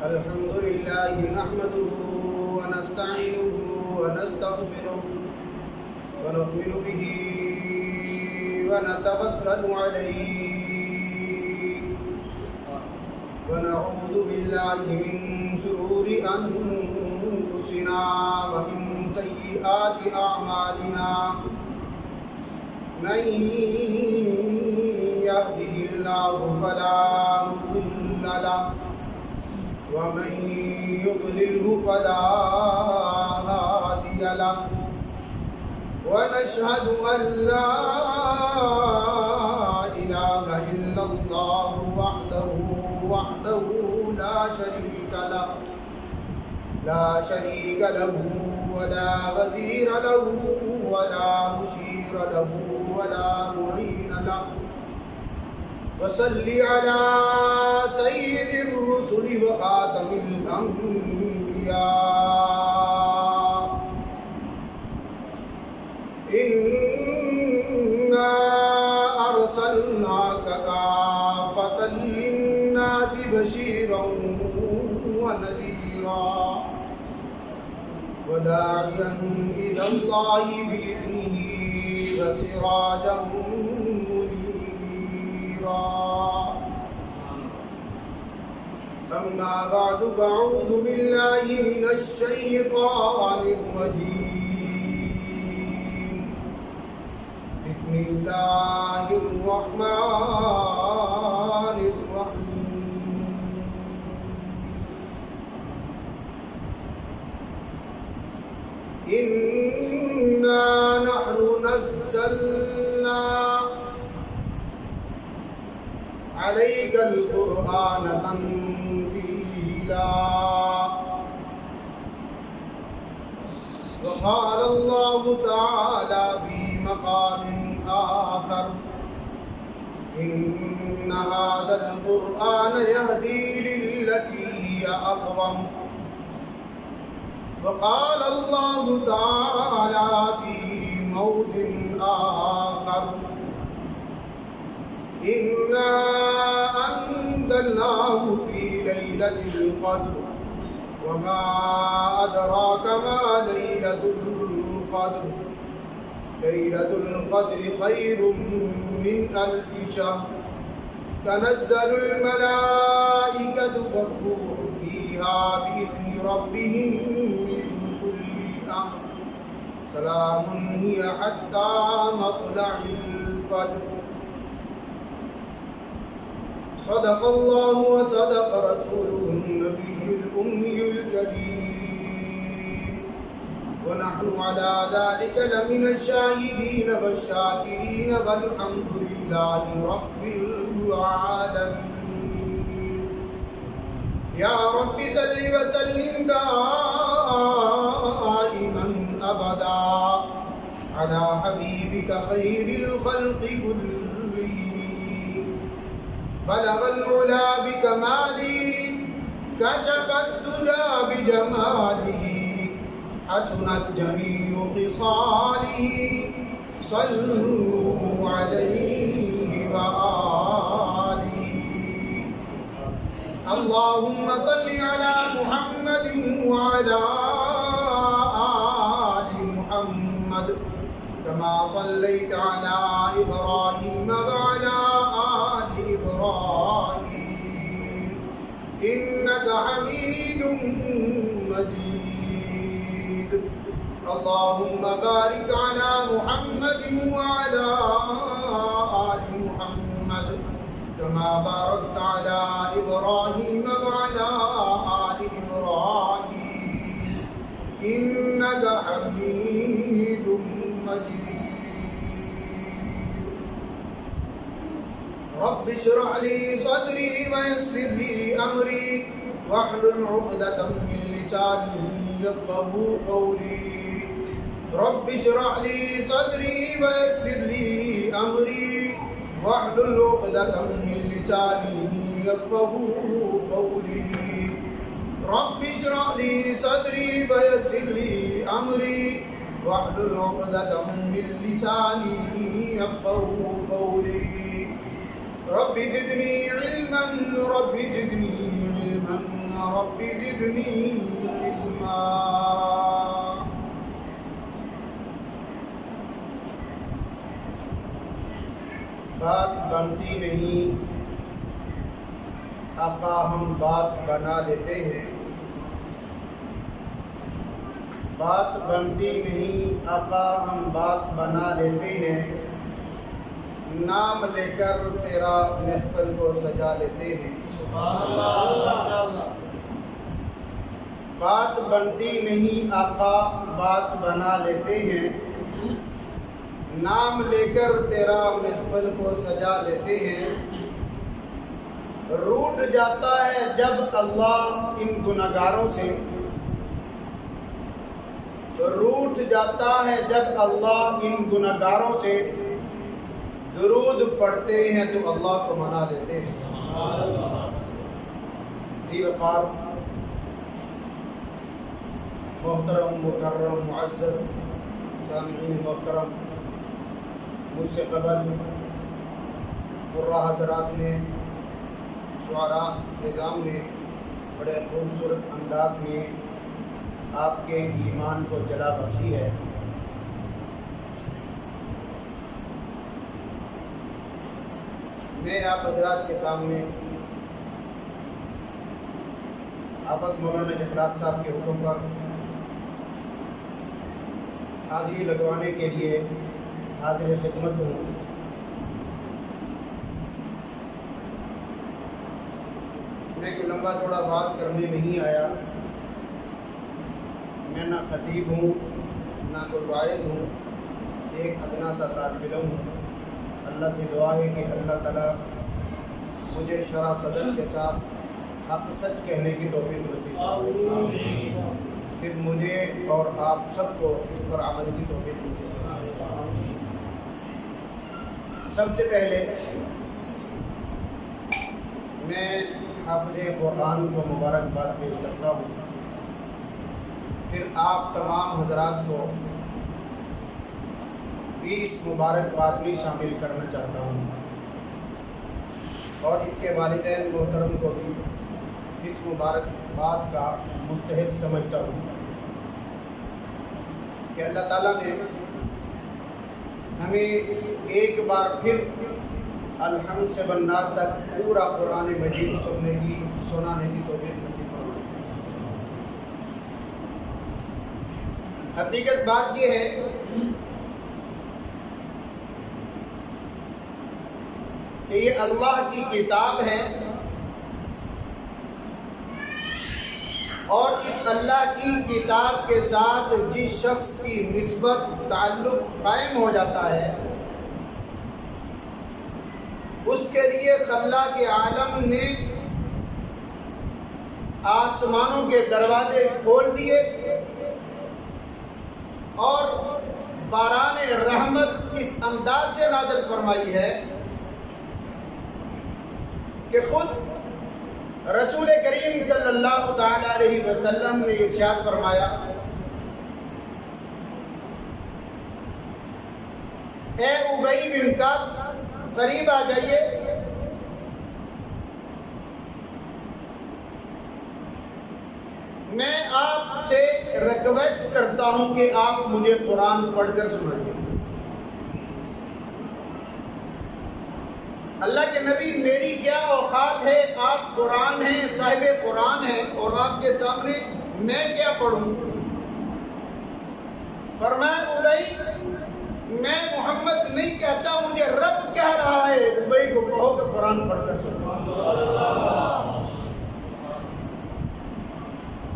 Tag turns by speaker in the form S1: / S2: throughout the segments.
S1: الحمد لله نحمده ونستعينه ونستغفره ونؤمن به ونتوكل عليه ونعوذ بالله من شرور أنفسنا ومن سيئات أعمالنا من يهده الله فلا مضل له ومن يضلله فلا هادي له ونشهد أن لا إله إلا الله وحده لا شريك له ولا وزير له ولا مشير له ولا معين له وصل على سيد الرسل وخاتم الأنبياء إنا أرسلناك كافة للناس بشيرا ونذيرا وداعيا إلى الله بإذنه وسراجا أما بعد فأعوذ بالله من الشيطان الرجيم بسم الله الرحمن الرحيم إنا نحن نزلنا عليك القرآن تنزيلا وقال الله تعالى في مقام آخر إن هذا القرآن يهدي للتي هي أقوم وقال الله تعالى في موضع آخر إنا أنزلناه في ليلة القدر وما أدراك ما ليلة القدر ليلة القدر خير من 1000 شهر تنزل الملائكة والروح فيها بإذن ربهم من كل أمر سلام هي حتى مطلع الفجر صدق الله وصدق رسوله النبي الأمي الكريم ونحن على ذلك لمن الشاهدين والشاكرين والحمد لله رب العالمين يا رب صل وسلم دائما أبدا على حبيبك خير الخلق كلهم بلغ العلا بكماله كشف الدجى بجماله حسنت جميع خصاله صلوا عليه وآله اللهم صل على محمد وعلى آل محمد كما صليت على إبراهيم وعلى آل إبراهيم إنك حميد مجيد اللهم بارك على محمد وعلى آل محمد كما باركت على إبراهيم وعلى آل إبراهيم إنك حميد مجيد رب اشرح لي صدري ويسر لي أمري واحلل عقدة من لساني يفقهوا قولي رب اشرح لي صدري ويسر لي أمري واحلل عقدة من لساني يفقهوا قولي رب اشرح لي صدري ويسر لي أمري واحلل عقدة من لساني يفقهوا قولي رب زدني علما رب زدني علما رب زدنی علما۔ بات بنتی نہیں آقا ہم بات بنا لیتے ہیں، بات بنتی نہیں آقا ہم بات بنا لیتے ہیں، نام لے کر تیرا محفل کو سجا لیتے ہیں۔ بات بنتی نہیں آقا بات بنا لیتے ہیں، نام لے کر تیرا محفل کو سجا لیتے ہیں۔ روٹ جاتا ہے جب اللہ ان گنہگاروں سے، روٹ جاتا ہے جب اللہ ان گنہگاروں سے، درود پڑھتے ہیں تو اللہ کو منا لیتے ہیں۔ جی وقار محترم مکرم معزز سامعین محترم، مجھ سے قبل قرہ حضرات نے، شعراء نظام نے بڑے خوبصورت انداز میں آپ کے ایمان کو جلا بخشی ہے۔ میں آپ حضرات کے سامنے آفت مولانا اخلاق صاحب کے حکم پر حاضری لگوانے کے لیے حاضر خدمت ہوں۔ میں کوئی لمبا چوڑا بات کرنے نہیں آیا، میں نہ خطیب ہوں نہ کوئی واعظ ہوں، ایک ادنا سا طالب علم ہوں۔ اللہ سے دعا ہے کہ اللہ تعالیٰ مجھے شرح صدر کے ساتھ حق سچ کہنے کی توفیق نصیب فرمائے، پھر مجھے اور آپ سب کو اس پر عمل کی توفیق نصیب فرمائے۔ سب سے پہلے میں حافظ قرآن کو مبارکباد پیش کرتا ہوں، پھر آپ تمام حضرات کو بھی اس مبارکباد میں شامل کرنا چاہتا ہوں، اور اس کے والدین محترم کو بھی اس مبارکباد کا مستحق سمجھتا ہوں کہ اللہ تعالیٰ نے ہمیں ایک بار پھر الحمد سے بالناس تک پورا قرآن مجید سنانے کی توفیق نصیب فرمائے۔ حقیقت بات یہ ہے کہ یہ اللہ کی کتاب ہے، اور اس اللہ کی کتاب کے ساتھ جس شخص کی نسبت تعلق قائم ہو جاتا ہے، اس کے لیے خلاق عالم نے آسمانوں کے دروازے کھول دیے اور باران رحمت اس انداز سے نازل فرمائی ہے کہ خود رسول کریم صلی اللہ تعالی علیہ وسلم نے ارشاد فرمایا، اے ابی بن کعب قریب آ جائیے، میں آپ سے ریکویسٹ کرتا ہوں کہ آپ مجھے قرآن پڑھ کر سنائیے۔ اللہ کے نبی میری کیا اوقات ہے، آپ قرآن ہیں، صاحب قرآن ہیں، اور آپ کے سامنے میں کیا پڑھوں؟ فرمایا ابی میں محمد نہیں کہتا، مجھے رب کہہ رہا ہے ابی کو کہو کہ قرآن پڑھ کر سنو۔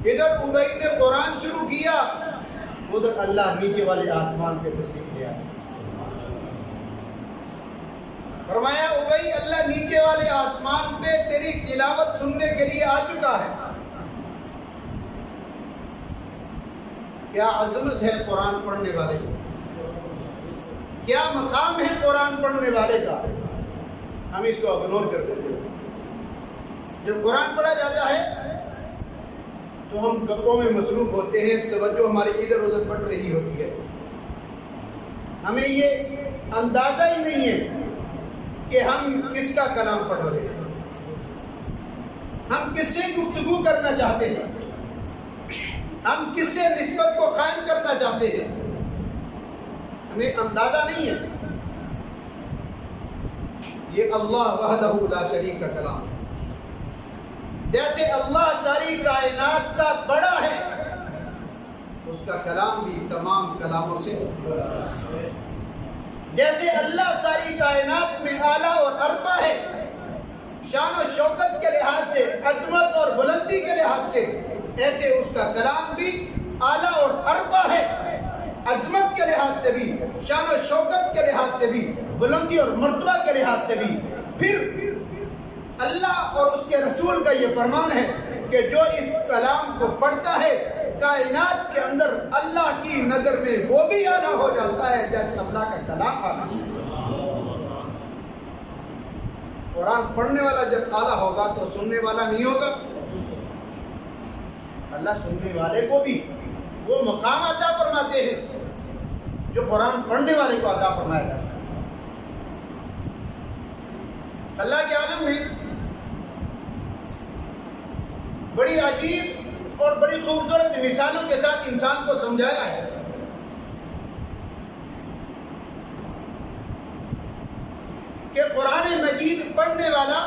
S1: ادھر ابی نے قرآن شروع کیا، ادھر اللہ نیچے والے آسمان پہ تشریف لے آیا۔ فرمایا ابی اللہ نیچے والے آسمان پہ تیری تلاوت سننے کے لیے آ چکا ہے۔ کیا عظمت ہے قرآن پڑھنے والے کی، کیا مقام ہے قرآن پڑھنے والے کا، ہم اس کو اگنور کر دیتے ہیں۔ جب قرآن پڑھا جاتا ہے تو ہم گپوں میں مصروف ہوتے ہیں، توجہ ہماری ادھر ادھر بٹ رہی ہوتی ہے، ہمیں یہ اندازہ ہی نہیں ہے کہ ہم کس کا کلام پڑھ رہے ہیں۔ ہم کس سے گفتگو کرنا چاہتے ہیں، ہم کس سے نسبت کو قائم کرنا چاہتے ہیں، ہمیں اندازہ نہیں ہے۔ یہ اللہ وحدہ لا شریک کا کلام ہے۔ جیسے اللہ ساری کائنات کا بڑا ہے، اس کا کلام بھی تمام کلاموں سے بڑا ہے۔ جیسے اللہ ساری کائنات میں اعلیٰ اور ارفع ہے، شان و شوکت کے لحاظ سے، عظمت اور بلندی کے لحاظ سے، ایسے اس کا کلام بھی اعلیٰ اور ارفع ہے، عظمت کے لحاظ سے بھی، شان و شوکت کے لحاظ سے بھی، بلندی اور مرتبہ کے لحاظ سے بھی۔ پھر اللہ اور اس کے رسول کا یہ فرمان ہے کہ جو اس کلام کو پڑھتا ہے، کائنات کے اندر اللہ کی نظر میں وہ بھی اعلیٰ ہو جاتا ہے جیسے اللہ کا کلام اعلیٰ ہے۔ قرآن پڑھنے والا جب اعلیٰ ہوگا تو سننے والا نہیں ہوگا۔ اللہ سننے والے کو بھی وہ مقام عطا فرماتے ہیں جو قرآن پڑھنے والے کو عطا فرمایا جاتا ہے۔ اللہ کے عالم میں بڑی عجیب اور بڑی خوبصورت مثالوں کے ساتھ انسان کو سمجھایا ہے۔ کہ قرآن مجید پڑھنے والا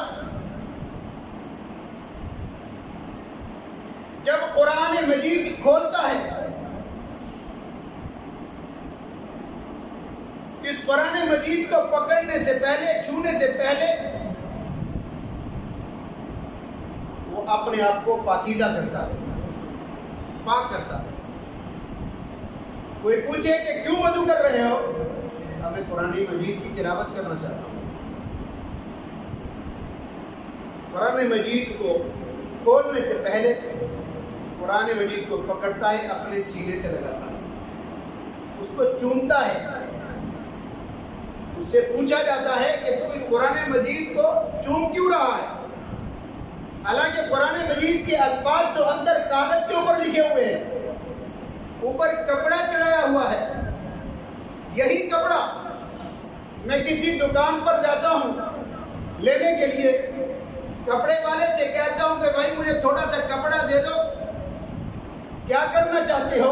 S1: جب قرآن مجید کھولتا ہے، اس قرآن مجید کو پکڑنے سے پہلے، چھونے سے پہلے وہ اپنے آپ کو پاکیزہ کرتا ہے، پاک کرتا ہے۔ کوئی پوچھے کہ کیوں وضو کر رہے ہو؟ میں قرآن مجید کی تلاوت کرنا چاہتا ہوں۔ قرآن مجید کو کھولنے سے پہلے قرآن مجید کو پکڑتا ہے، اپنے سینے سے لگاتا ہے، اس کو چومتا ہے، اس سے پوچھا جاتا ہے کہ تو اس قرآن مجید کو چوم کیوں رہا ہے؟ حالانکہ قرآن مجید کے الفاظ جو اندر کاغذ کے اوپر لکھے ہوئے ہیں، اوپر کپڑا چڑھایا ہوا ہے، یہی کپڑا میں کسی دکان پر جاتا ہوں لینے کے لیے، کپڑے والے سے کہتا ہوں کہ بھائی مجھے تھوڑا سا کپڑا دے دو، کیا کرنا چاہتے ہو؟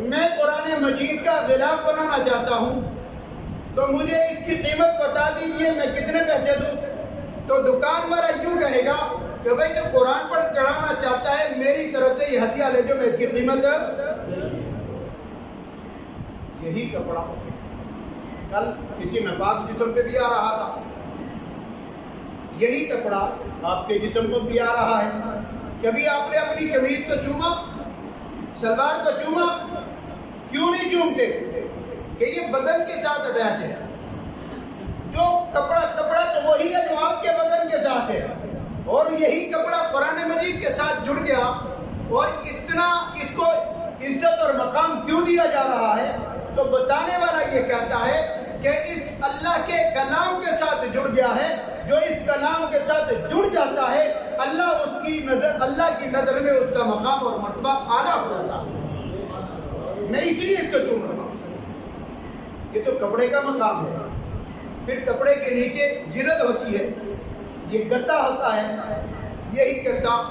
S1: میں قرآن مجید کا غلاف بنانا چاہتا ہوں، تو مجھے اس کی قیمت بتا دیجئے، میں کتنے پیسے دوں؟ تو دکان والا یوں کہے گا کہ بھائی جو قرآن پر چڑھانا چاہتا ہے میری طرف سے یہ ہدیہ لے جو، میں اس کی قیمت یہی کپڑا کل کسی ناپاک جسم پہ بھی آ رہا تھا، یہی کپڑا آپ کے جسم کو بھی آ رہا ہے۔ کبھی آپ نے اپنی قمیض کو چوما، شلوار کو چوما؟ کیوں نہیں چومتے؟ کہ یہ بدن کے ساتھ اٹیچ ہے۔ جو کپڑا تو وہی ہے جو آپ کے بدن کے ساتھ ہے، اور یہی کپڑا قرآن مجید کے ساتھ جڑ گیا، اور اتنا اس کو عزت اور مقام کیوں دیا جا رہا ہے؟ تو بتانے والا یہ کہتا ہے کہ اس اللہ کے کلام کے ساتھ جڑ گیا ہے۔ جو اس کلام کے ساتھ جڑ جاتا ہے، اللہ کی نظر میں اس کا مقام اور مرتبہ اعلیٰ ہو جاتا ہے۔ میں اس لیے اس کو چوم رہا ہوں، یہ تو کپڑے کا مقام ہے۔ پھر کپڑے کے نیچے جلد ہوتی ہے، یہ گتا ہوتا ہے، یہی گتا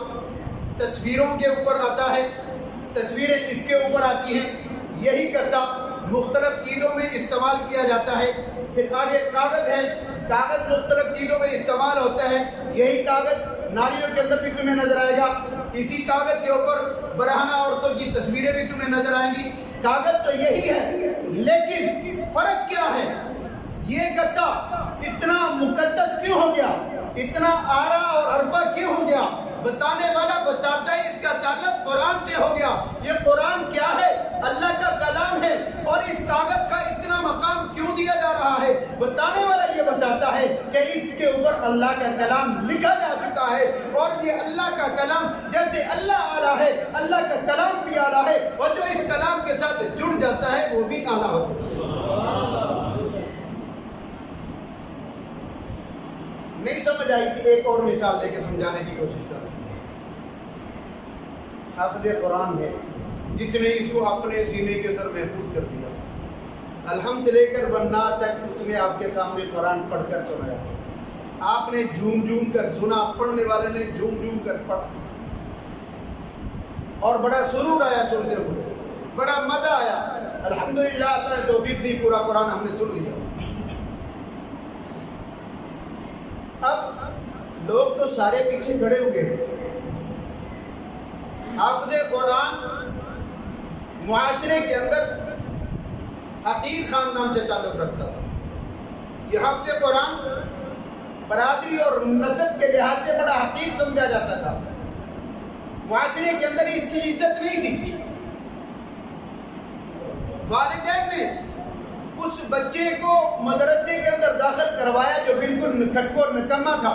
S1: تصویروں کے اوپر آتا ہے، تصویریں اس کے اوپر آتی ہیں، یہی گتا مختلف چیزوں میں استعمال کیا جاتا ہے۔ پھر آگے کاغذ ہے، کاغذ مختلف چیزوں میں استعمال ہوتا ہے، یہی کاغذ ناریوں کے اندر بھی تمہیں نظر آئے گا، اسی کاغذ کے اوپر برہنہ عورتوں کی تصویریں بھی تمہیں نظر آئیں گی۔ کاغذ تو یہی ہے، لیکن فرق کیا ہے؟ یہ گتا اتنا مقدس کیوں ہو گیا، اتنا اعلیٰ اور عرفہ کیوں ہو گیا؟ بتانے والا بتاتا ہے اس کا تعلق قرآن سے ہو گیا۔ یہ قرآن کیا ہے؟ اللہ کا کلام ہے، اور اس کاغذ کا اتنا مقام کیوں دیا جا رہا ہے؟ بتانے والا یہ بتاتا ہے کہ اس کے اوپر اللہ کا کلام لکھا جا چکا ہے، اور یہ اللہ کا کلام جیسے اللہ اعلیٰ ہے، اللہ کا کلام بھی اعلیٰ ہے، اور جو اس کلام کے ساتھ جڑ جاتا ہے وہ بھی اعلیٰ ہوتا ہے۔ نہیں سمجھ آئی کہ ایک اور مثال دے کے سمجھانے کی کوشش کروں۔ حافظ قرآن ہے جس نے اس کو اپنے سینے کے اندر محفوظ کر دیا، الحمد لے کر بننا تک اس نے آپ کے سامنے قرآن پڑھ کر سنایا۔ آپ نے جھوم جھوم کر سنا، پڑھنے والے نے جھوم جھوم کر پڑھا اور بڑا سرور آیا سنتے ہوئے، بڑا مزہ آیا۔ الحمدللہ اللہ نے توفیق دی، پورا قرآن ہم نے سن لیا۔ اب لوگ تو سارے پیچھے کھڑے ہوئے۔ حافظ قرآن معاشرے کے اندر حقیر خاندان سے تعلق رکھتا تھا۔ یہ حافظ قرآن برادری اور نسب کے لحاظ سے بڑا حقیر سمجھا جاتا تھا۔ معاشرے کے اندر اس کی عزت نہیں تھی۔ والدین نے اس بچے کو مدرسے کے اندر داخل کروایا جو بالکل نکھٹ اور نکما تھا،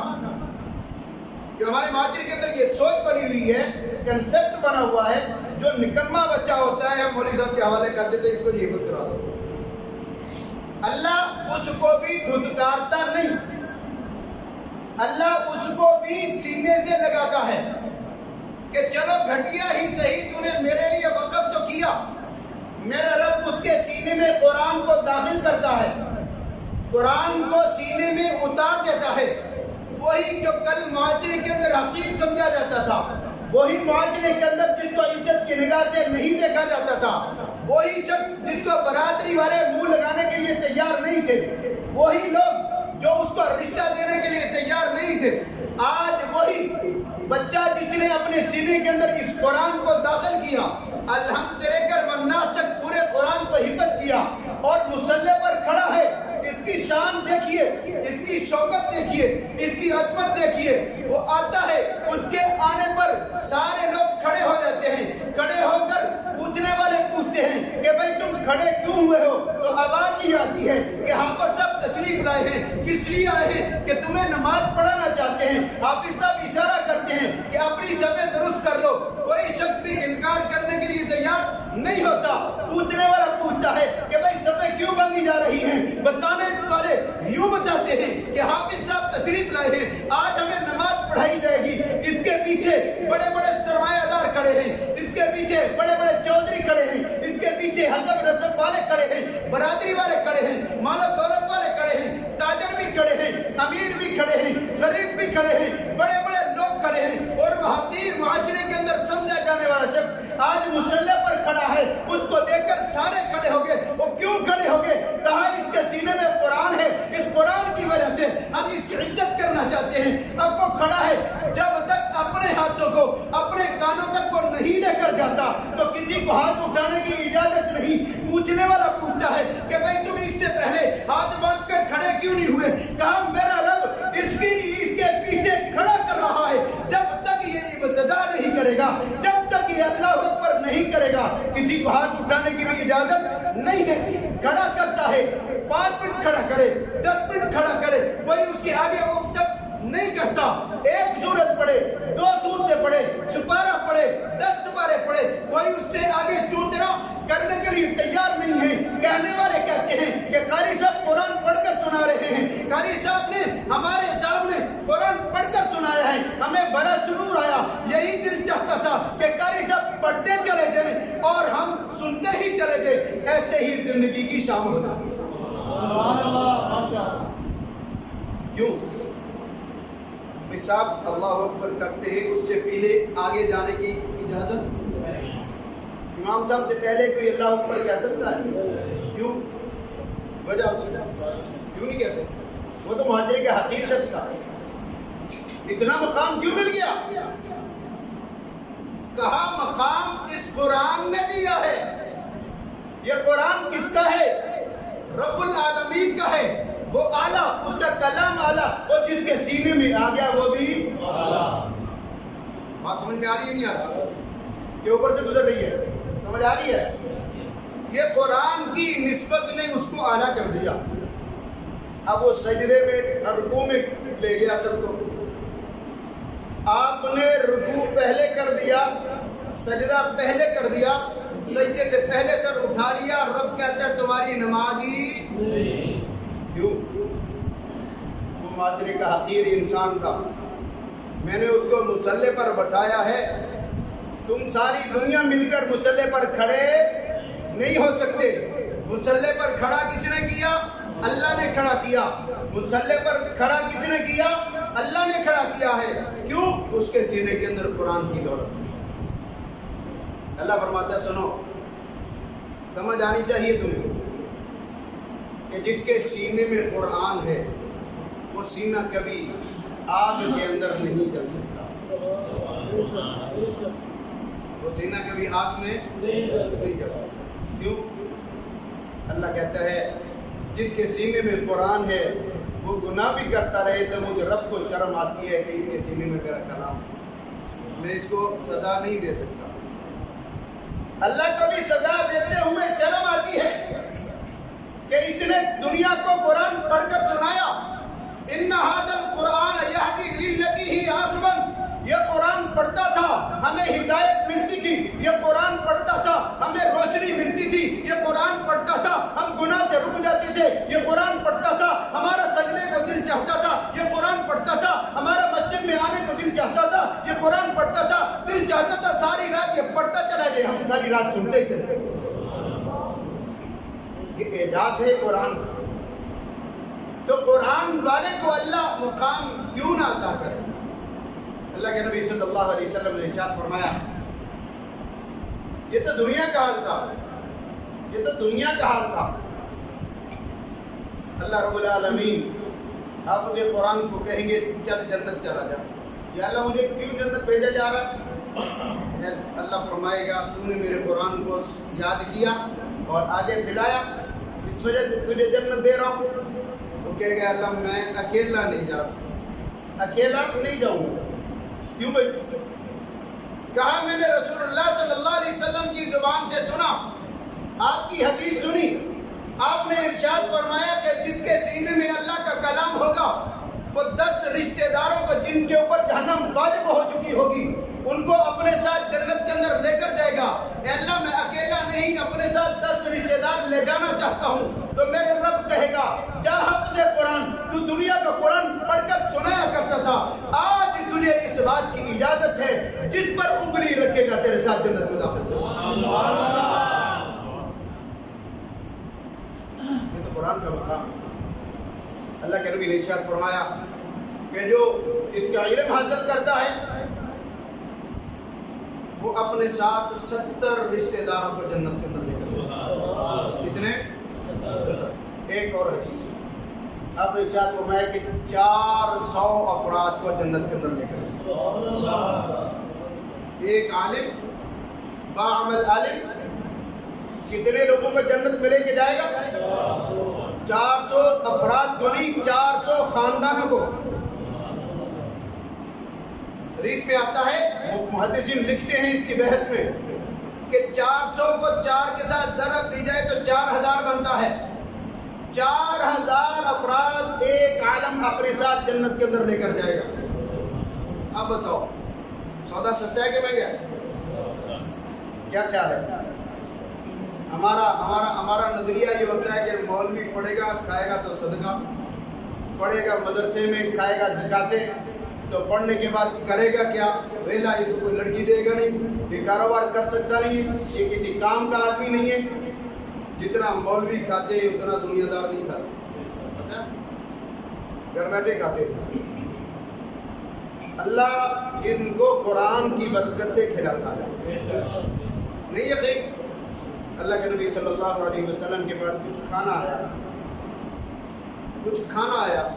S1: کہ ہمارے معاشرے کے اندر یہ سوچ بنی ہوئی ہے، کنسپٹ بنا ہوا ہے، جو نکما بچہ ہوتا ہے ہم مولوی صاحب کے حوالے کرتے تھے، اس کو یہ کرا دو۔ اللہ اس کو بھی دھتکارتا نہیں، اللہ اس کو بھی سینے سے لگاتا ہے کہ چلو گھٹیا ہی صحیح، تو نے میرے لیے وقف تو کیا۔ میرا رب اس کے سینے میں قرآن کو داخل کرتا ہے، قرآن کو سینے میں اتار دیتا ہے۔ وہی جو کل معاشرے کے اندر حقیر سمجھا جاتا تھا، وہی معاشرے کے اندر جس کو عزت کی نگاہ سے نہیں دیکھا جاتا تھا، وہی شخص جس کو برادری والے منہ لگانے کے لیے تیار نہیں تھے، وہی لوگ جو اس کو رشتہ دینے کے لیے تیار نہیں تھے، آج وہی بچہ جس نے اپنے سینے کے اندر اس قرآن کو داخل کیا، الحمد سے لے کر والناس تک پورے قرآن کو حفظ کیا اور مصلی پر کھڑا ہے۔ اس کی شان دیکھیے، اس کی شوکت دیکھیے، اس کی عظمت دیکھیے۔ وہ آتا ہے، اس کے آنے پر سارے لوگ کھڑے ہو جاتے ہیں، کھڑے ہو کر پوچھنے والے پوچھتے ہیں کہ بھائی تم کھڑے کیوں ہوئے ہو؟ تو آواز ہی آتی ہے کہ حافظ صاحب تشریف لائے ہیں، کس لیے آئے ہیں؟ کہ تمہیں نماز پڑھانا چاہتے ہیں۔ حافظ صاحب اشارہ کرتے ہیں کہ اپنی صفیں درست کر لو۔ کوئی شخص بھی انکار کرنے کے لیے تیار نہیں ہوتا۔ پوچھنے والا پوچھتا ہے کہ بھائی صفیں کیوں باندھی جا رہی ہیں؟ بتانے والے یوں بتاتے ہیں کہ حافظ صاحب تشریف لائے ہیں، آج ہمیں نماز پڑھائی جائے گی۔ اس کے پیچھے بڑے بڑے سرمایہ دار کھڑے ہیں، اس کے پیچھے بڑے بڑے چودھری کھڑے ہیں، اس کے پیچھے حسب نسب والے کھڑے ہیں، برادری والے کھڑے ہیں، مال و دولت والے کھڑے ہیں، تاجر بھی کھڑے ہیں، امیر بھی کھڑے ہیں، غریب بھی کھڑے ہیں، بڑے بڑے لوگ کھڑے ہیں۔ اور وہ حقیر معاشرے کے اندر سمجھا جانے والا شخص آج مصلی پر کھڑا ہے، اس کو دیکھ کر سارے کھڑے ہو گئے۔ وہ کیوں کھڑے ہو گئے؟ کہا اس کے سینے میں قرآن ہے، اس قرآن کی وجہ سے ہم اس کی عزت کرنا چاہتے ہیں۔ اب وہ کھڑا ہے، جب تک اپنے ہاتھوں کو اپنے کانوں تک وہ نہیں لے کر جاتا تو کسی کو ہاتھ اٹھانے کی اجازت نہیں۔ پوچھنے والا پوچھتا ہے کہ بھائی تم اس سے پہلے ہاتھ باندھ کر کھڑے کیوں نہیں ہوئے؟ کہا میرا رب اس کے پیچھے کھڑا کر رہا ہے، جب تک یہ ابتدا نہیں کرے گا، جب تک یہ اللہ اکبر نہیں کرے گا، کسی کو ہاتھ اٹھانے کی بھی اجازت نہیں ہے۔ کھڑا کرتا ہے، 5 منٹ کھڑا کرے، 10 منٹ کھڑا کرے، کوئی اس کے آگے اف تک نہیں کرتا۔ ایک سورت پڑھے، 2 سورتیں پڑھے، سپارہ پڑھے، 10 سپارے پڑھے، کوئی اس سے آگے چوترا کرنے کے لیے تیار نہیں ہے۔ کہنے والے کہتے ہیں کہ قاری صاحب قرآن پڑھ کر سنا رہے ہیں، قاری صاحب نے ہمارے سامنے قرآن پڑھ کر سنایا ہے، ہمیں بڑا سرور آیا۔ یہی دل چاہتا تھا کہ قاری صاحب پڑھتے چلے جائیں اور ہم سنتے ہی چلے جائیں، ایسے ہی زندگی کی شام ہوتا۔ کیوں؟ صاحب اللہ اکبر کرتے ہیں، اس سے پہلے آگے جانے کی اجازت ہے؟ امام صاحب سے پہلے کوئی اللہ اکبر کہہ سکتا ہے؟ کیوں؟ وجہ کیوں نہیں کہتے؟ وہ تو معاشرے کا حقیر شخص تھا، اتنا مقام کیوں مل گیا؟ کہا مقام اس قرآن نے دیا ہے۔ یہ قرآن کس کا ہے؟ رب العالمین کا ہے۔ وہ اعلیٰ، اس کا کلام اعلیٰ، اور جس کے سینے میں آ گیا وہ بھی اعلیٰ۔ بات سمجھ میں آ رہی ہے نہیں آ رہی؟ یہ اوپر سے گزر رہی ہے، سمجھ آ رہی ہے؟ یہ قرآن کی نسبت نے اس کو اعلیٰ کر دیا۔ اب وہ سجدے میں رکوع میں لے گیا سب کو، آپ نے رکوع پہلے کر دیا، سجدہ پہلے کر دیا، سجدے سے پہلے سر اٹھا لیا، رب کہتا ہے تمہاری نماز ہی کیوں؟ وہ معاشرے کا حقیر انسان تھا، میں نے اس کو مصلی پر بٹھایا ہے۔ تم ساری دنیا مل کر مصلی پر کھڑے نہیں ہو سکتے۔ مصلی پر کھڑا کس نے کیا؟ اللہ نے کھڑا کیا۔ مسلح پر کھڑا کس نے کیا؟ اللہ نے کھڑا کیا ہے. کیوں؟ اس کے سینے کے اندر قرآن کی دولت. اللہ فرماتا ہے سنو، سمجھ آنی چاہیے تمہیں کہ جس کے سینے میں قرآن ہے وہ سینہ کبھی آگ کے اندر نہیں جل سکتا. وہ سینہ کبھی آگ میں نہیں جل سکتا. کیوں؟ اللہ کہتا ہے جس کے سینے میں قرآن ہے وہ گناہ بھی کرتا رہے تو مجھے رب کو شرم آتی ہے کہ اس کے سینے میں میرا کلام، میں اس کو سزا نہیں دے سکتا. اللہ کو بھی سزا دیتے ہوئے شرم آتی ہے کہ اس نے دنیا کو قرآن پڑھ کر سنایا. ان ھذا القرآن یہدی للتی ہی اقوم. یہ قرآن پڑھتا تھا ہمیں ہدایت ملتی تھی. یہ قرآن پڑھتا تھا ہمیں روشنی ملتی تھی. یہ قرآن پڑھتا تھا ہم گناہ سے رک جاتے تھے. یہ قرآن پڑھتا تھا ہمارا سجدے کو دل چاہتا تھا. یہ قرآن پڑھتا تھا ہمارا مسجد میں آنے کو دل چاہتا تھا. یہ قرآن پڑھتا تھا دل چاہتا تھا ساری رات یہ پڑھتا چلا جائے، ہم ساری رات سنتے ہی چلے. یہ اعجاز ہے قرآن کا. تو قرآن والے کو اللہ مقام کیوں نہ عطا کرے؟ اللہ کے نبی صلی اللہ علیہ وسلم نے ارشاد فرمایا یہ تو دنیا کا حال تھا، یہ تو دنیا کا حال تھا. اللہ رب العالمین آپ مجھے قرآن کو کہیں گے چل جنت چلا جا، یا اللہ مجھے کیوں جنت بھیجا جا رہا؟ اللہ فرمائے گا تو نے میرے قرآن کو یاد کیا اور آگے پھیلایا، اس وجہ سے تجھے جنت دے رہا ہوں. تو کہے گا اللہ میں اکیلا نہیں جاؤں، اکیلا نہیں جاؤں گا. کیوں بھائی؟ کہا میں نے رسول اللہ صلی اللہ علیہ وسلم کی زبان سے سنا، آپ کی حدیث سنی، آپ نے ارشاد فرمایا کہ جس کے سینے میں اللہ کا کلام ہوگا وہ 10 رشتہ داروں کو جن کے اوپر جہنم غالب ہو چکی ہوگی ان کو اپنے ساتھ جنت کے اندر لے کر جائے گا. اے اللہ میں اکیلا نہیں اپنے ساتھ 10 رشتہ دار لے جانا چاہتا ہوں. تو میرے رب کہے گا جا تجھے قرآن، تو دنیا کا قرآن پڑھ کر سنایا کرتا تھا، آج تجھے اس بات کی اجازت ہے جس پر انگلی رکھے گا تیرے ساتھ جنت میں داخل ہو. یہ تو قرآن کا مقام. اللہ کے نبی نے ارشاد فرمایا کہ جو اس کا علم حاصل کرتا ہے وہ اپنے ساتھ 70 رشتہ داروں کو جنت کے اندر لے کر. کتنے؟ 70. ایک اور حدیث آپ نے ارشاد فرمایا کہ 400 افراد کو جنت کے اندر لے کر. ایک عالم باعمل عالم کتنے لوگوں کو جنت میں لے کے جائے گا؟ 400 افراد کو نہیں، 400 خاندانوں کو. حدیث میں آتا ہے، محدثین لکھتے ہیں اس کی بحث میں کہ 400 کو 4 کے ساتھ ضرب دی جائے تو 4000 بنتا ہے. 4000 افراد ایک عالم اپنے ساتھ جنت کے اندر لے کر جائے گا. اب بتاؤ سودا سستا ہے کہ مہنگا ہے؟ کیا خیال ہے؟ ہمارا نظریہ یہ ہوتا ہے کہ مولوی پڑھے گا کھائے گا تو صدقہ، پڑھے گا مدرسے میں کھائے گا زکاتیں، تو پڑھنے کے بعد کرے گا کیا؟ ویلا یہ تو کوئی لڑکی دے گا نہیں، یہ کاروبار کر سکتا نہیں ہے، یہ کسی کام کا آدمی نہیں ہے. جتنا مولوی کھاتے ہیں اتنا دنیا دار نہیں کھاتے، گھر بیٹھے کھاتے. اللہ ان کو قرآن کی برکت سے کھلاتا ہے. نہیں یقین؟ اللہ کے نبی صلی اللہ علیہ وسلم کے پاس کچھ کھانا آیا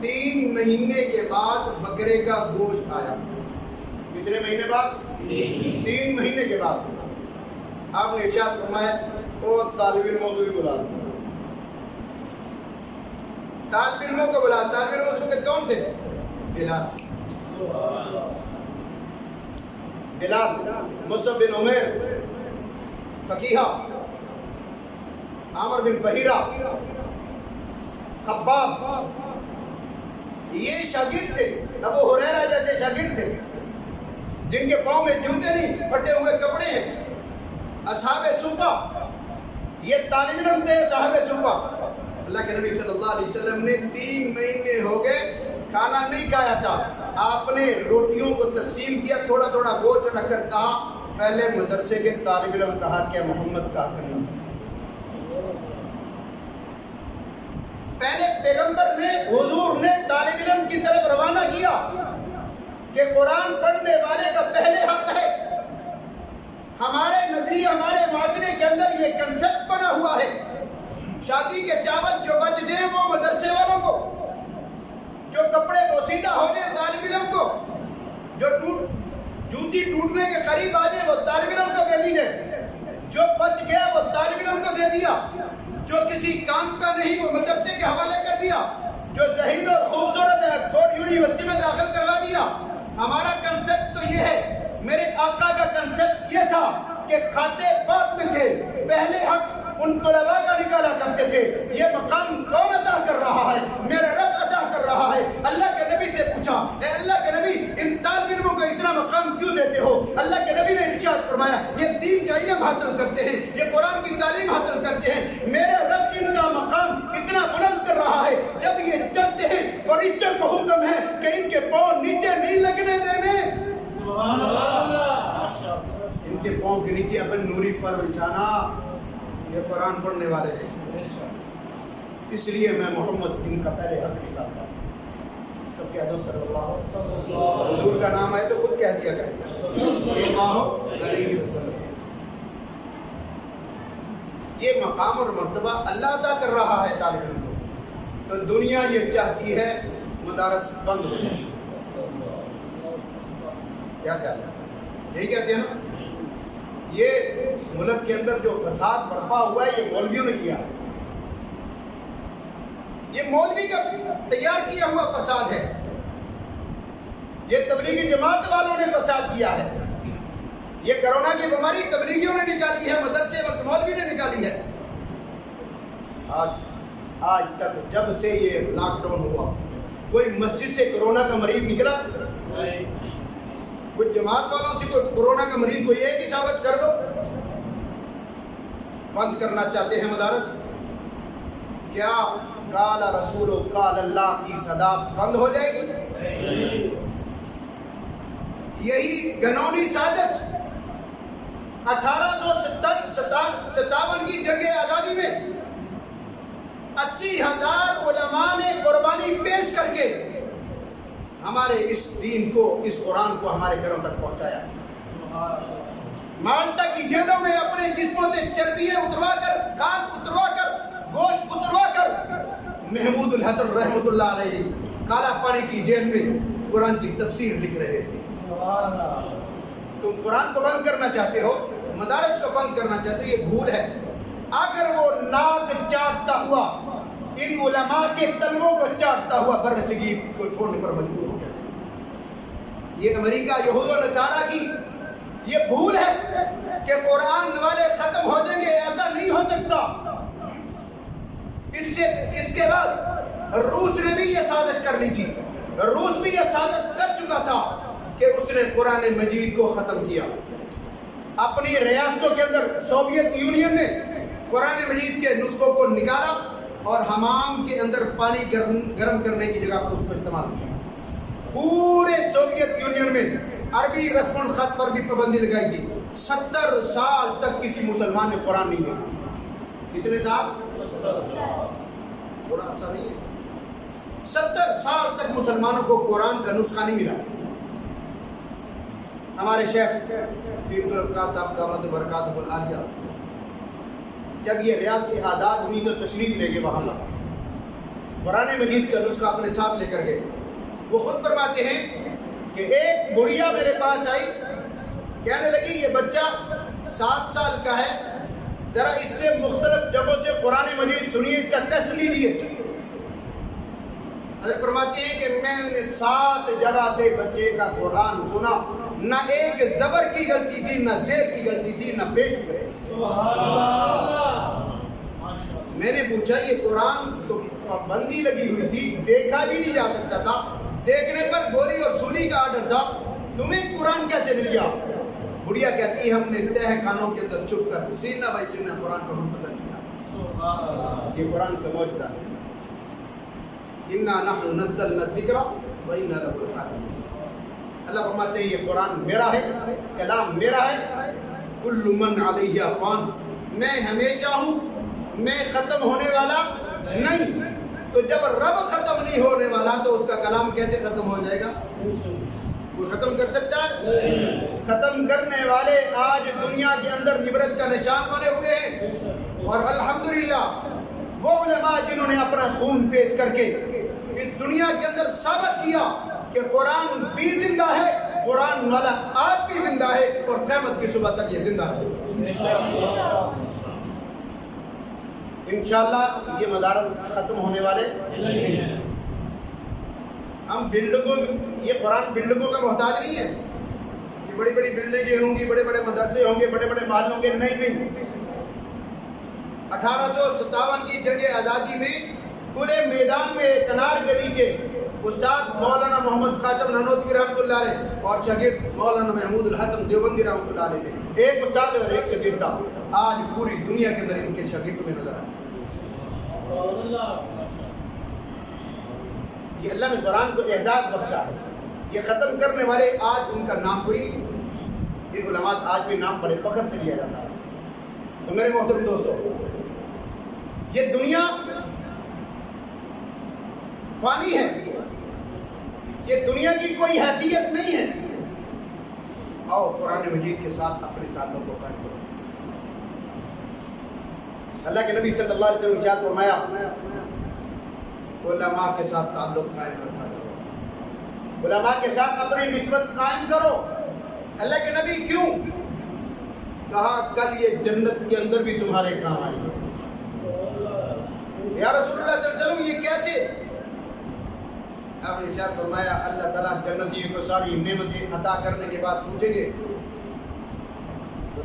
S1: 3 مہینے کے بعد بکرے کا گوشت آیا. کتنے مہینے بعد؟ 3 مہینے کے بعد. آپ نے ارشاد فرمایا وہ طالب علموں کو بھی بلا دو. طالب علموں کو بلا. طالب علموں سے کون تھے؟ بلال، مصعب بن عمیر، فقیہ، عامر بن فہیرہ، خباب، یہ شاگرد تھے. ابو ہریرہ جیسے شاگرد تھے جن کے پاؤں میں جوتے نہیں، پھٹے ہوئے کپڑے ہیں. اصحاب صفہ، یہ طالب علم تھے صاحب صفہ. اللہ کے نبی صلی اللہ علیہ وسلم نے 3 مہینے ہو گئے کھانا نہیں کھایا تھا. آپ نے روٹیوں کو تقسیم کیا، تھوڑا تھوڑا گوشت رکھ کر کہا پہلے مدرسے کے طالب علم کہا کہ محمد کا حق نہیں. پہلے پیغمبر نے حضور نے طالب علم کی طرف روانہ کیا کہ قرآن پڑھنے والے کا پہلے حق ہے. ہمارے نظریے ہمارے معاشرے کے اندر یہ کنسپٹ بنا ہوا ہے شادی کے چاول جو بچ جائیں وہ مدرسے والوں کو، جو کپڑے پوسیدہ ہو جائیں طالب علم کو، جو جوتی ٹوٹنے کے قریب آ جائے وہ طالب علم کو دے دیجیے، جو بچ گیا وہ طالب علم کو دے دیا، جو کسی کام کا نہیں وہ مدرسے کے حوالے کر دیا، جو ذہین اور خوبصورت ہے آکسفورڈ یونیورسٹی میں داخل کروا دیا. ہمارا کنسپٹ تو یہ ہے، میرے آقا کا کنسپٹ یہ تھا کہ کھاتے بعد میں تھے، پہلے حق ان طلباء کا نکالا کرتے تھے. یہ مقام کون ادا کر رہا ہے؟ میرا رب ادا کر رہا ہے. اللہ کے نبی سے پوچھا، اے اللہ کے نبی ان طالب علموں کو اتنا مقام کیوں دیتے ہو؟ اللہ کے نبی نے ارشاد فرمایا یہ دین کا علم حاصل کرتے ہیں، یہ قرآن کی تعلیم حاصل کرتے ہیں. میرا رب ان کا مقام اتنا بلند کر رہا ہے جب یہ چلتے ہیں فرشتوں کو حکم ہے کہ ان کے پاؤں نیچے نہیں لگنے دینے. سبحان اللہ. ان کے پاؤں کے نیچے اپن نوری پر بچھانا. یہ قرآن پڑھنے والے ہیں، اس لیے میں محمد ان کا پہلے حق نکالتا ہوں. سب کہہ دو صلی اللہ علیہ وسلم. حضور کا نام آئے تو خود کہہ دیا کریں صلی اللہ علیہ وسلم. یہ مقام اور مرتبہ اللہ عطا کر رہا ہے طالب علم کو. تو دنیا یہ چاہتی ہے مدارس بند ہو جائے. کیا چاہتے ہیں؟ یہی کہتے ہیں نا. یہ ملک کے اندر جو فساد برپا ہوا ہے یہ مولویوں نے کیا. یہ مولوی کا تیار کیا ہوا فساد ہے. یہ تبلیغی جماعت والوں نے فساد کیا ہے. یہ کرونا کی بیماری تبلیغیوں نے نکالی ہے، مدرسے وقت مولوی نے نکالی ہے. آج تک جب سے یہ لاک ڈاؤن ہوا کوئی مسجد سے کرونا کا مریض نکلا؟ کوئی جماعت والوں سے کوئی کرونا کا مریض کوئی ایک ہی ثابت کر دو. بند کرنا چاہتے ہیں مدارس. کیا قال رسول قال اللہ کی صدا بند ہو جائے گی؟ یہی گھنونی سازش 1857 کی جنگ آزادی میں 80,000 علماء نے قربانی پیش کر کے ہمارے اس دین کو، اس قرآن کو ہمارے گھروں تک پہنچایا. مالٹا کی جیلوں میں اپنے جسموں سے چربیاں اتروا کر، خاک اتروا کر، گوشت اتروا کر محمود الحسن رحمۃ اللہ علیہ کالا پانی کی جیل میں قرآن کی تفسیر لکھ رہے تھے. تم قرآن کو بند کرنا چاہتے ہو، مدارس کو بند کرنا چاہتے ہو، یہ بھول ہے. اگر وہ ناک چاٹتا ہوا ان علماء کے تلووں کو چاٹتا ہوا برصغیر کو چھوڑنے پر مجبور ہو جائے. یہ امریکہ یہود و نصارہ کی یہ بھول ہے کہ قرآن والے ختم ہو جائیں گے. ایسا نہیں ہو سکتا. اس کے بعد روس نے بھی یہ سازش کر لی تھی. روس بھی یہ سازش کر چکا تھا کہ اس نے قرآن مجید کو ختم کیا. اپنی ریاستوں کے اندر سوویت یونین نے قرآن مجید کے نسخوں کو نکالا اور حمام کے اندر پانی گرم کرنے کی جگہ پر اس کو استعمال کیا. پورے سوویت یونین میں عربی رسم الخط پر بھی پابندی لگائی تھی. 70 سال تک کسی مسلمان نے قرآن نہیں دیکھا. کتنے سال؟ تھوڑا اچھا نہیں ہے. 70 سال تک مسلمانوں کو قرآن کا نسخہ نہیں ملا. ہمارے شیخ پیر الفقار صاحب دامت برکاتہ العالیہ جب یہ ریاست آزاد ہوئی تو تشریف لے گئے وہاں پر قرآن مجید کا نسخہ اپنے ساتھ لے کر گئے. وہ خود فرماتے ہیں کہ ایک بڑھیا میرے پاس آئی، کہنے لگی یہ بچہ 7 سال کا ہے، ذرا اس سے مختلف جگہوں سے قرآن مجید سنیے، اس کا ٹیسٹ لیجیے. حضرت فرماتے ہیں کہ میں نے 7 جگہ سے بچے کا قرآن سنا، نہ ایک زبر کی غلطی تھی، نہ زیر کی غلطی تھی، نہ پیش کی غلطی. سبحان اللہ. میں نے پوچھا یہ قرآن تو پابندی لگی ہوئی تھی، دیکھا بھی نہیں جا سکتا تھا، دیکھنے پر گولی اور سولی کا آرڈر تھا، تمہیں قرآن کیسے مل گیا؟ بڑھیا کہتی ہے ہم نے تہ خانوں کے اندر چھپ کر سینہ بائی سینہ قرآن کو منتقل کیا. یہ قرآن کا معجزہ ہے. اِنَّا نَحْنُ نَزَّلْنَا الذِّكْرَ وَإِنَّا لَهُ لَحَافِظُونَ. اللہ فرماتے ہیں یہ قرآن میرا ہے، کلام میرا ہے. کل من علیہ فان، میں ہمیشہ ہوں، میں ختم ہونے والا نہیں. تو جب رب ختم نہیں ہونے والا تو اس کا کلام کیسے ختم ہو جائے گا؟ کوئی ختم کر سکتا ہے؟ ختم کرنے والے آج دنیا کے اندر عبرت کا نشان بنے ہوئے ہیں، اور الحمدللہ وہ علماء جنہوں نے اپنا خون پیش کر کے اس دنیا کے اندر ثابت کیا کہ قرآن بھی زندہ ہے، قرآن والا آپ بھی زندہ ہے، اور قیامت کی صبح تک یہ زندہ ہے انشاءاللہ۔ یہ مدارس ختم ہونے والے نہیں ہیں۔ ہم بلڈنگوں، یہ قرآن بلڈنگوں کا محتاج نہیں ہے کہ بڑی بڑی بلڈنگیں ہوں گی، بڑے بڑے مدرسے ہوں گے، بڑے بڑے محل ہوں گے، نہیں۔ 1857 کی جنگ آزادی میں کھلے میدان میں کنار کے نیچے استاد مولانا محمد قاسم نانوتوی رحمۃ اللہ علیہ اور شاگرد مولانا محمود الحسن دیوبندی رحمۃ اللہ علیہ تھے، ایک استاد اور ایک شاگرد تھا۔ آج پوری دنیا کے اندر ان کے شاگرد میں نظر آتے ہیں۔ یہ اللہ نے قرآن کو اعزاز بخشا ہے۔ یہ ختم کرنے والے آج ان کا نام کوئی نہیں، ان علماء آج بھی نام بڑے فخر سے لیا جاتا ہے۔ تو میرے محترم دوستو، یہ دنیا فانی ہے، یہ دنیا کی کوئی حیثیت نہیں ہے۔ آؤ قرآن مجید کے ساتھ اپنے تعلق کو قائم کرو۔ اللہ کے نبی صلی اللہ علیہ وسلم نے ارشاد فرمایا، علماء کے ساتھ تعلق قائم رکھا کرو، علماء کے ساتھ اپنی نسبت قائم کرو۔ اللہ کے نبی کیوں؟ کہا کل یہ جنت کے اندر بھی تمہارے کام آئیں گے۔ یا رسول اللہ صلی اللہ علیہ وسلم یہ کیسے؟ آپ نے ارشاد فرمایا اللہ تعالیٰ جنتیوں کو ساری نعمتیں عطا کرنے کے بعد پوچھیں گے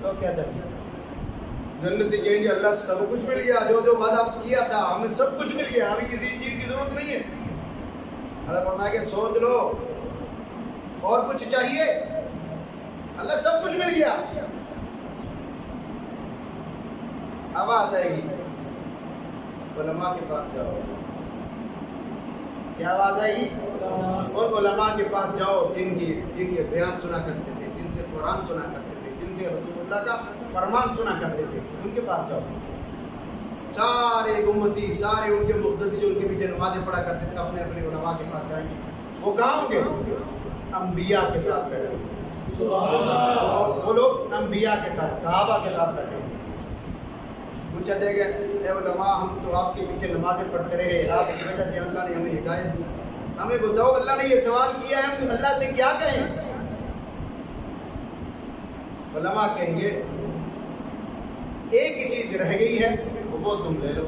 S1: تو کیا چاہیے؟ جنتی کہیں گے اللہ سب کچھ مل گیا، جو جو وعدہ کیا تھا ہمیں سب کچھ مل گیا، ہمیں کسی چیز کی ضرورت نہیں ہے۔ اللہ فرمایا کہ سوچ لو اور کچھ چاہیے؟ اللہ سب کچھ مل گیا۔ آواز آئے گی علماء کے پاس جاؤ، کیا آواز آئے گی؟ اور علماء کے پاس جاؤ جن کے بیان سنا کرتے تھے، جن سے قرآن سنا کرتے تھے، جن سے رسول اللہ کا فرمان سنا کرتے تھے، ان کے پاس جاؤ۔ سارے امتی، سارے ان کے مقتدی جو ان کے پیچھے نمازیں پڑھا کرتے تھے، اپنے اپنے علماء کے پاس جائیں گے۔ وہ کہاں ہوں گے؟ انبیاء کے ساتھ بیٹھے گے۔ وہ لوگ انبیاء کے ساتھ، صحابہ کے ساتھ بیٹھے گے۔ پوچھا جائے گا اے علماء ہم تو آپ کے پیچھے نمازیں پڑھتے رہے، آپ کی وجہ سے اللہ نے ہمیں ہدایت دی، ہمیں بتاؤ اللہ نے یہ سوال کیا ہے، ہم اللہ سے کیا کہیں؟ علماء کہیں گے ایک ہی چیز رہ گئی ہے، وہ تم لے لو۔